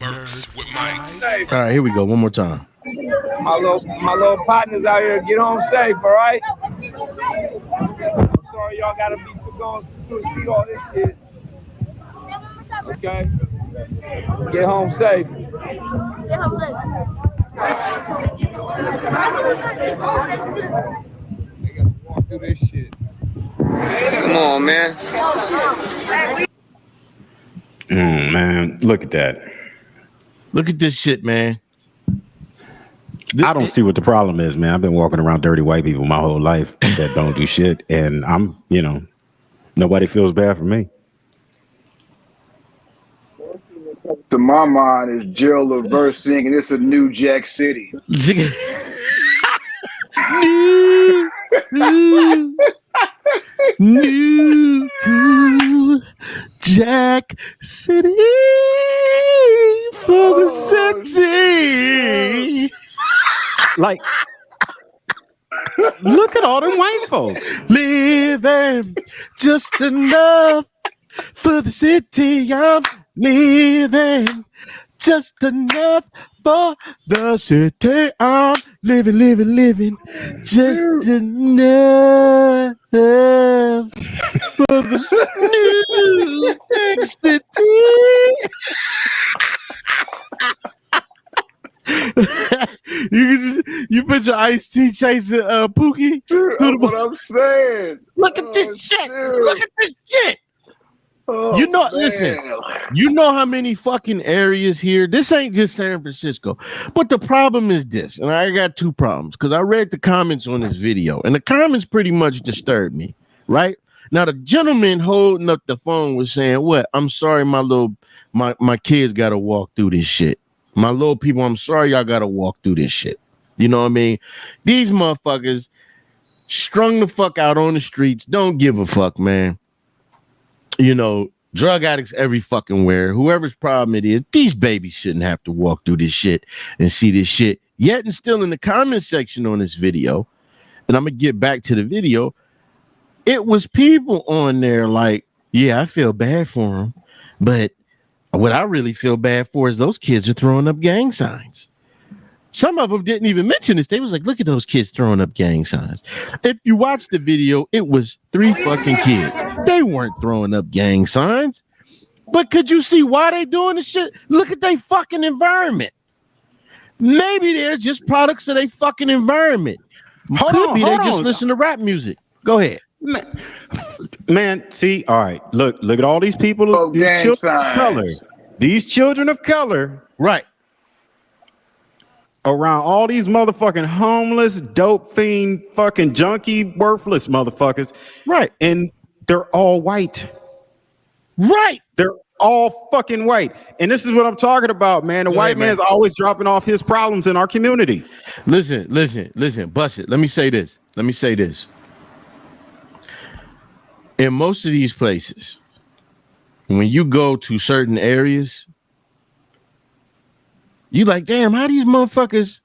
Nerds with mics. All right, here we go. One more time. My little partners out here, get home safe, all right? I'm sorry y'all gotta be going through see all this shit. Okay? Get home safe. Get home safe. They gotta walk through this shit. Come on, man. Man, look at that. Look at this shit, man. I don't see what the problem is, man. I've been walking around dirty white people my whole life that don't do shit, and I'm, nobody feels bad for me. To my mind, is Gerald Levert singing "It's a New Jack City." New Jack City for the city. Like, look at all them white folks living just enough for the city. I'm living just enough for the city. I'm living just enough for the New Jack City. you put your iced tea chasing Pookie. That's what I'm saying. Look at this shit. Dude. Look at this shit. Oh, Listen, you know how many fucking areas here? This ain't just San Francisco. But the problem is this, and I got two problems because I read the comments on this video, and the comments pretty much disturbed me, right? Now, the gentleman holding up the phone was saying, what? I'm sorry, my kids got to walk through this shit. My little people, I'm sorry y'all got to walk through this shit. You know what I mean? These motherfuckers strung the fuck out on the streets. Don't give a fuck, man. Drug addicts every fucking where. Whoever's problem it is, these babies shouldn't have to walk through this shit and see this shit. Yet and still in the comment section on this video, and I'm going to get back to the video, it was people on there like, yeah, I feel bad for them, but what I really feel bad for is those kids are throwing up gang signs. Some of them didn't even mention this. They was like, look at those kids throwing up gang signs. If you watch the video, it was 3 fucking kids. They weren't throwing up gang signs. But could you see why they doing this shit? Look at their fucking environment. Maybe they're just products of their fucking environment. Could be they just listen to rap music. Go ahead. Man, see, all right. Look at all these people. These children of color. These children of color. Right. Around all these motherfucking homeless, dope fiend, fucking junkie, worthless motherfuckers. Right. And they're all white. Right. They're all fucking white. And this is what I'm talking about, man. The white man's always dropping off his problems in our community. Listen. Bust it. Let me say this. In most of these places, when you go to certain areas, you like, damn, how these motherfuckers,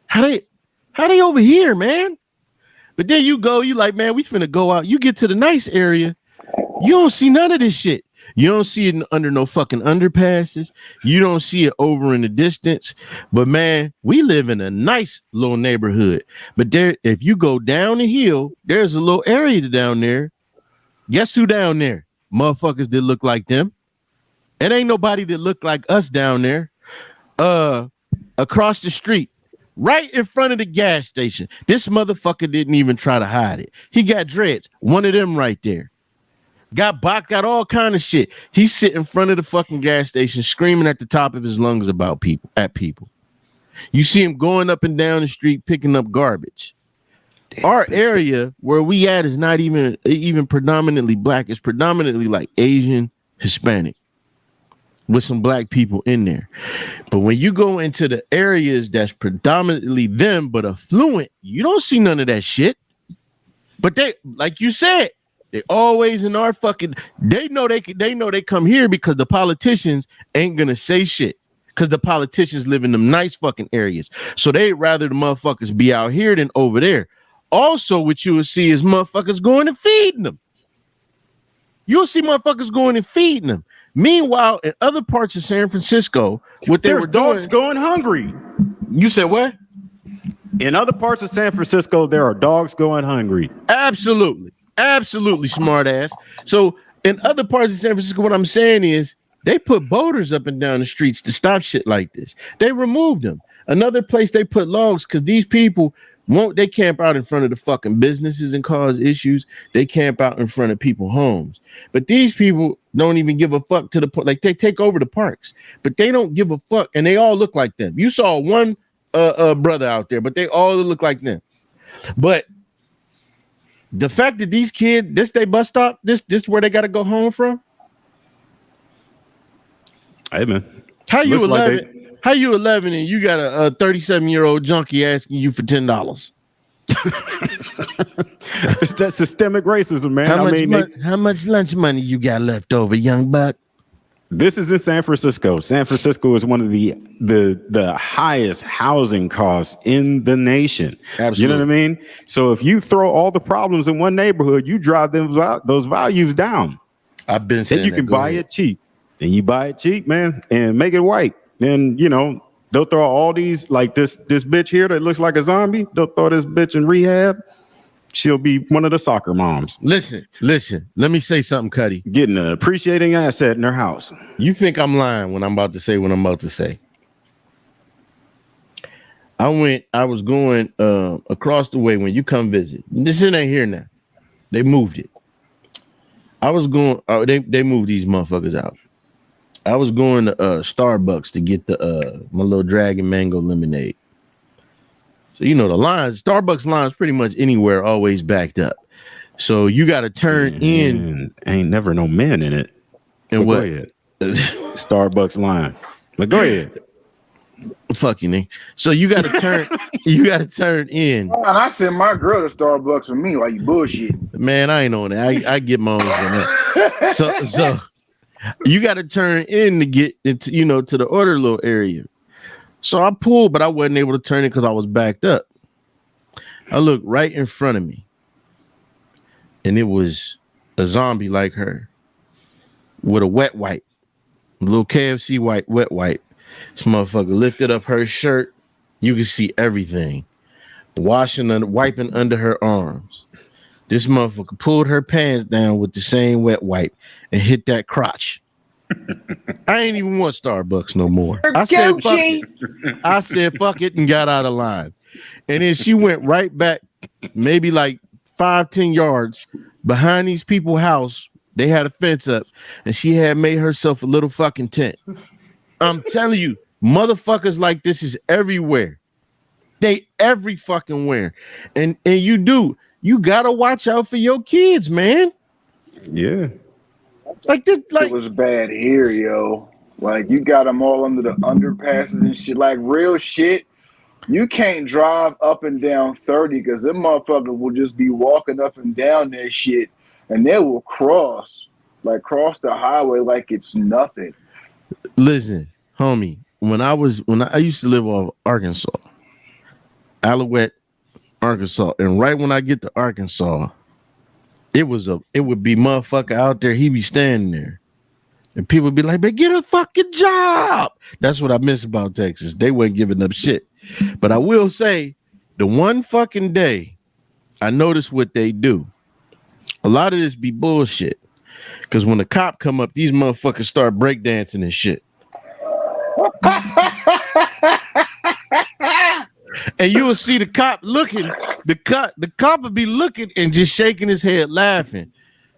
how they over here, man? But then you go, you like, man, we finna go out. You get to the nice area, you don't see none of this shit. You don't see it under no fucking underpasses. You don't see it over in the distance. But man, we live in a nice little neighborhood. But there, if you go down the hill, there's a little area down there. Guess who down there? Motherfuckers that look like them. It ain't nobody that look like us down there. Across the street, right in front of the gas station. This motherfucker didn't even try to hide it. He got dreads. One of them right there. Got all kind of shit. He's sitting in front of the fucking gas station screaming at the top of his lungs about people. You see him going up and down the street picking up garbage. Our area where we at is not even predominantly black. It's predominantly like Asian, Hispanic, with some black people in there. But when you go into the areas that's predominantly them but affluent, you don't see none of that shit. But they, like you said, they always in our fucking, they know they come here because the politicians ain't gonna say shit. Because the politicians live in them nice fucking areas. So they'd rather the motherfuckers be out here than over there. Also, what you will see is motherfuckers going and feeding them. You'll see motherfuckers going and feeding them. Meanwhile, in other parts of San Francisco, what they There's were dogs doing. going hungry. You said what? In other parts of San Francisco, there are dogs going hungry. Absolutely. Absolutely, smart ass. So in other parts of San Francisco, what I'm saying is they put boulders up and down the streets to stop shit like this. They removed them. Another place they put logs because these people they camp out in front of the fucking businesses and cause issues. They camp out in front of people's homes. But these people don't even give a fuck to the point. Like they take over the parks, but they don't give a fuck. And they all look like them. You saw one brother out there, but they all look like them. But the fact that these kids, this they bus stop, this where they got to go home from. Hey man, How you Looks 11? like How you 11 and you got a 37-year-old junkie asking you for $10? That's systemic racism, man. How much lunch money you got left over, young buck? This is in San Francisco. San Francisco is one of the highest housing costs in the nation. Absolutely. You know what I mean? So if you throw all the problems in one neighborhood, you drive those values down. I've been saying then you can buy it cheap. And you buy it cheap, man, and make it white. Then they'll throw all these like this bitch here that looks like a zombie. They'll throw this bitch in rehab. She'll be one of the soccer moms. Listen. Let me say something, Cuddy. Getting an appreciating asset in her house. You think I'm lying when I'm about to say what I'm about to say? I was going across the way when you come visit. This ain't here now. They moved it. I was going. They moved these motherfuckers out. I was going to Starbucks to get my little dragon mango lemonade. So the lines, Starbucks lines, pretty much anywhere always backed up. So you got to turn in. Ain't never no men in it. And what? Go ahead. Starbucks line. But go ahead. Fuck you, nigga. So you got to turn. You got to turn in. And I sent my girl to Starbucks for me. Like you bullshit. Man, I ain't on that. I get my own from that. So. You got to turn in to get into, to the order little area. So I pulled, but I wasn't able to turn it because I was backed up. I looked right in front of me, and it was a zombie like her with a wet wipe, a little KFC wet wipe. This motherfucker lifted up her shirt. You could see everything, wiping under her arms. This motherfucker pulled her pants down with the same wet wipe and hit that crotch. I ain't even want Starbucks no more. I said fuck it and got out of line. And then she went right back, maybe like 5-10 yards behind these people's house. They had a fence up and she had made herself a little fucking tent. I'm telling you, motherfuckers like this is everywhere. They every fucking where. And you gotta watch out for your kids, man. Yeah. Like this, like it was bad here, yo. Like you got them all under the underpasses and shit. Like real shit. You can't drive up and down 30 because them motherfuckers will just be walking up and down that shit, and they will cross the highway like it's nothing. Listen, homie. When I used to live off Arkansas, Alouette, Arkansas, and right when I get to Arkansas, it would be motherfucker out there. He be standing there, and people would be like, "But get a fucking job." That's what I miss about Texas. They weren't giving up shit. But I will say, the one fucking day, I noticed what they do. A lot of this be bullshit. Because when the cop come up, these motherfuckers start breakdancing and shit. And you will see the cop looking. The cop will be looking and just shaking his head, laughing.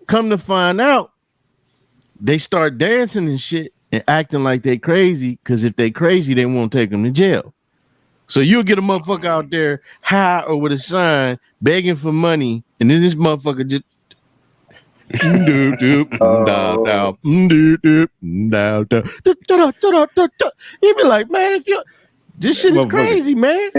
Come to find out, they start dancing and shit and acting like they crazy. Because if they crazy, they won't take them to jail. So you'll get a motherfucker out there high or with a sign begging for money, and then this motherfucker just you be like, man, if you this shit is crazy, man.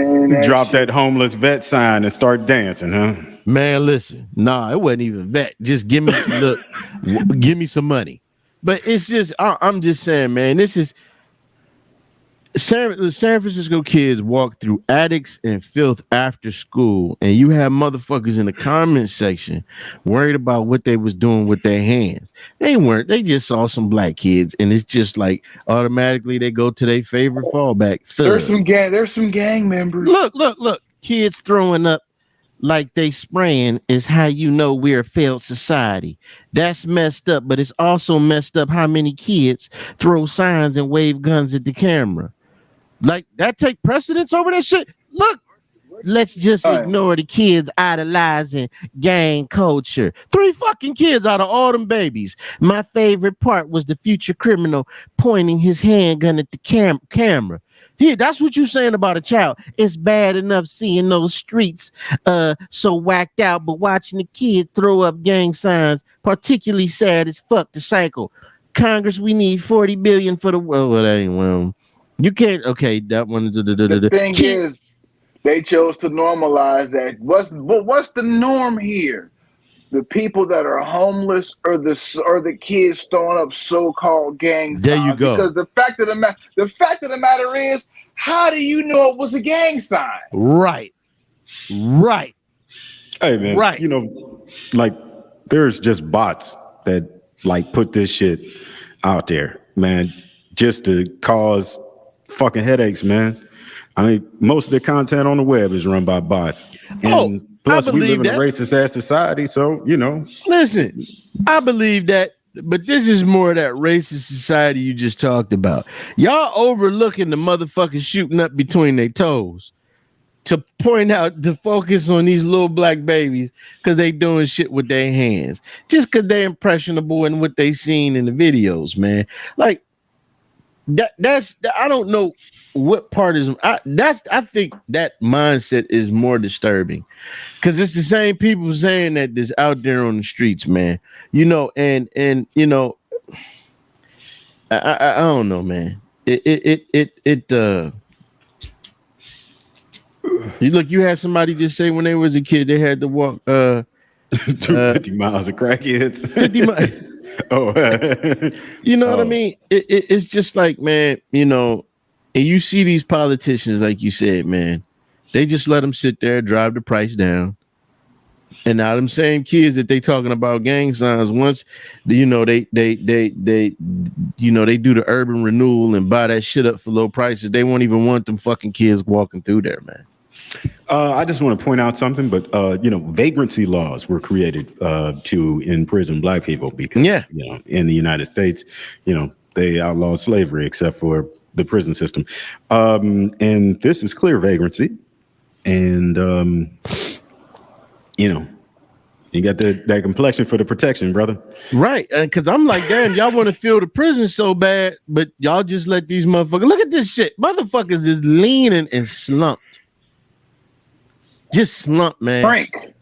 Drop that homeless vet sign and start dancing, huh? Man, listen, nah, it wasn't even vet. Just give me some money. But it's just, I'm just saying, man, this is The San Francisco kids walk through Addicts and Filth after school, and you have motherfuckers in the comment section worried about what they was doing with their hands. They weren't. They just saw some black kids, and it's just like automatically they go to their favorite fallback. There's Thug. some gang members. Look. Kids throwing up like they spraying is how you know we're a failed society. That's messed up, but it's also messed up how many kids throw signs and wave guns at the camera. Like that take precedence over that shit. Look, let's just ignore the kids idolizing gang culture. 3 fucking kids out of all them babies. My favorite part was the future criminal pointing his handgun at the camera. Here, that's what you're saying about a child. It's bad enough seeing those streets so whacked out, but watching the kid throw up gang signs, particularly sad as fuck the cycle. Congress, we need 40 billion for the world. Well, that ain't well. You can't. Okay, that one. The thing is, they chose to normalize that. What's the norm here? The people that are homeless or the kids throwing up so-called gang signs. There you go. Because the fact of the matter is, how do you know it was a gang sign? Right. Hey man, right. You know, like there's just bots that like put this shit out there, man, just to cause fucking headaches, man. I mean, most of the content on the web is run by bots. And plus we live in a racist ass society, so you know. Listen, I believe that, but this is more of that racist society you just talked about. Y'all overlooking the motherfuckers shooting up between their toes to point out to focus on these little black babies because they doing shit with their hands. Just because they're impressionable in what they seen in the videos, man. Like that's I don't know what part is I think that mindset is more disturbing because it's the same people saying that that's out there on the streets, man. You know, and you know, I don't know, man. You look, you had somebody just say when they was a kid they had to walk 50 miles of crackheads. 50 miles. Oh, you know what I mean? It's just like, man, you know, and you see these politicians, like you said, man, they just let them sit there, drive the price down. And now them same kids that they talking about gang signs, once you know they you know they do the urban renewal and buy that shit up for low prices, they won't even want them fucking kids walking through there, man. I just want to point out something, but you know, vagrancy laws were created to imprison black people because you know, in the United States, you know, they outlawed slavery except for the prison system. And this is clear vagrancy. And you know, you got that complexion for the protection, brother. Right. Because I'm like, damn, y'all want to fill the prison so bad, but y'all just let these motherfuckers look at this shit. Motherfuckers is leaning and slumped. Just slump, man. Frank.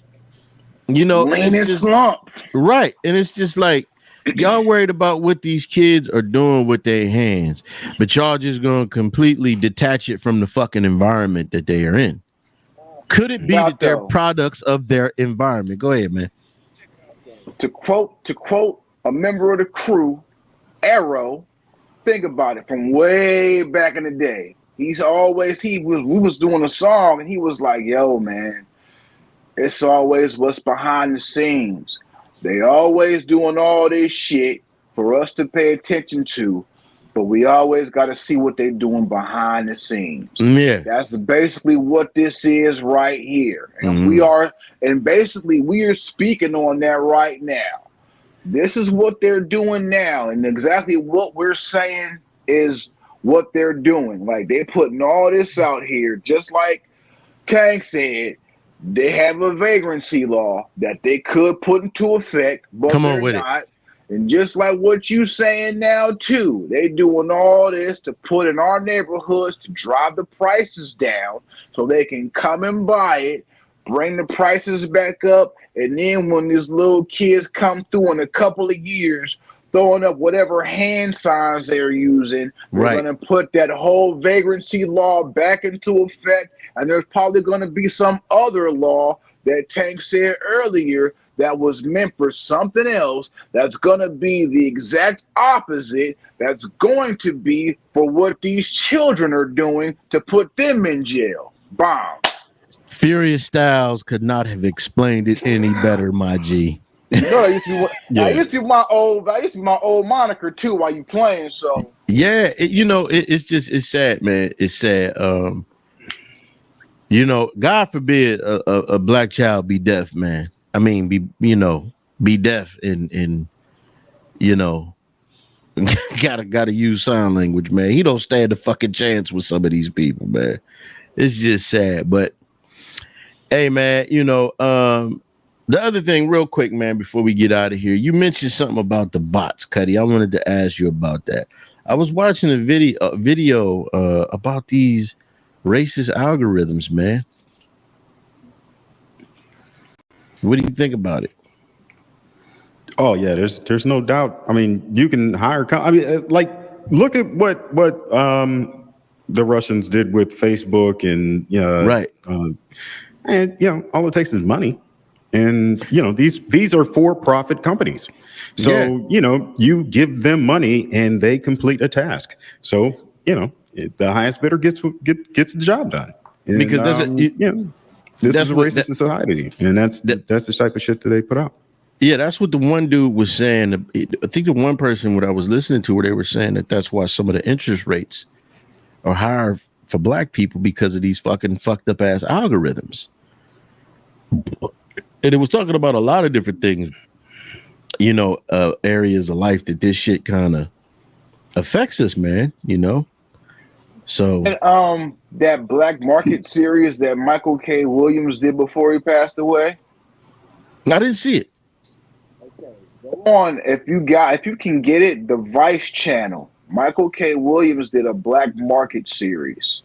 You know, lean and slump. Right. And it's just like y'all worried about what these kids are doing with their hands, but y'all just gonna completely detach it from the fucking environment that they are in. Could it be that they're products of their environment? Go ahead, man. To quote a member of the crew, Arrow, think about it from way back in the day. We was doing a song and he was like, yo, man, it's always what's behind the scenes. They always doing all this shit for us to pay attention to, but we always got to see what they're doing behind the scenes. Yeah. That's basically what this is right here. And we are speaking on that right now. This is what they're doing now. And exactly what we're saying is what they're doing. Like they're putting all this out here, just like Tank said. They have a vagrancy law that they could put into effect, but they're not. And just like what you saying now too, they doing all this to put in our neighborhoods to drive the prices down so they can come and buy it, bring the prices back up, and then when these little kids come through in a couple of years, throwing up whatever hand signs they're using, we're going to put that whole vagrancy law back into effect, and there's probably going to be some other law that Tank said earlier that was meant for something else that's going to be the exact opposite that's going to be for what these children are doing to put them in jail. Bomb. Furious Styles could not have explained it any better, my G. You know that used to be what, Yeah. that used to be my old moniker too while you playing. So Yeah, it's sad, man. It's sad. God forbid a black child be deaf, man. I mean, be deaf and gotta use sign language, man. He don't stand a fucking chance with some of these people, man. It's just sad. But hey, man, the other thing, real quick, man, before we get out of here, you mentioned something about the bots, Cuddy. I wanted to ask you about that. I was watching a video about these racist algorithms, man. What do you think about it? Oh yeah, there's no doubt. I mean, you can hire. Like look at what the Russians did with Facebook, and Right. And all it takes is money. And these are for-profit companies, so you give them money and they complete a task. So the highest bidder gets the job done. And, Because this is a racist society, and that's the type of shit that they put out. Yeah, that's what the one dude was saying. I think the one person what I was listening to where they were saying that's why some of the interest rates are higher for black people because of these fucking fucked up ass algorithms. And it was talking about a lot of different things, areas of life that this shit kind of affects us, man, So and, that Black Market series that Michael K. Williams did before he passed away. I didn't see it. Go on, if you can get it, the Vice channel. Michael K. Williams did a Black Market series,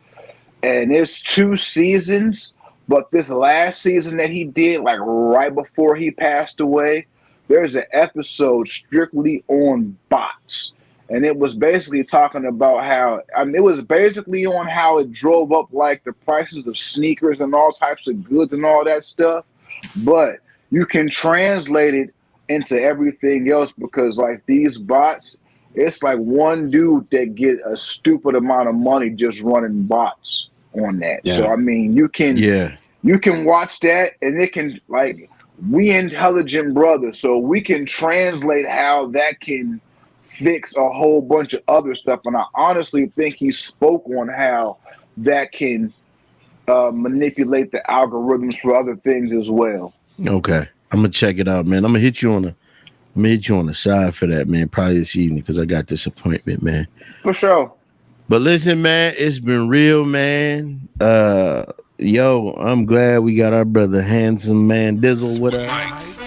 and it's 2 seasons. But this last season that he did, like right before he passed away, there's an episode strictly on bots. And it was basically talking about how, it was basically on how it drove up like the prices of sneakers and all types of goods and all that stuff. But you can translate it into everything else because like these bots, it's like one dude that get a stupid amount of money just running bots on that. Yeah. So I mean, you can watch that, and it can like we intelligent brothers, so we can translate how that can fix a whole bunch of other stuff. And I honestly think he spoke on how that can manipulate the algorithms for other things as well. Okay, I'm gonna check it out, man. I'm gonna hit you on the side for that, man. Probably this evening because I got this appointment, man. For sure. But listen, man, it's been real, man. I'm glad we got our brother Handsome Man Dizzle with us.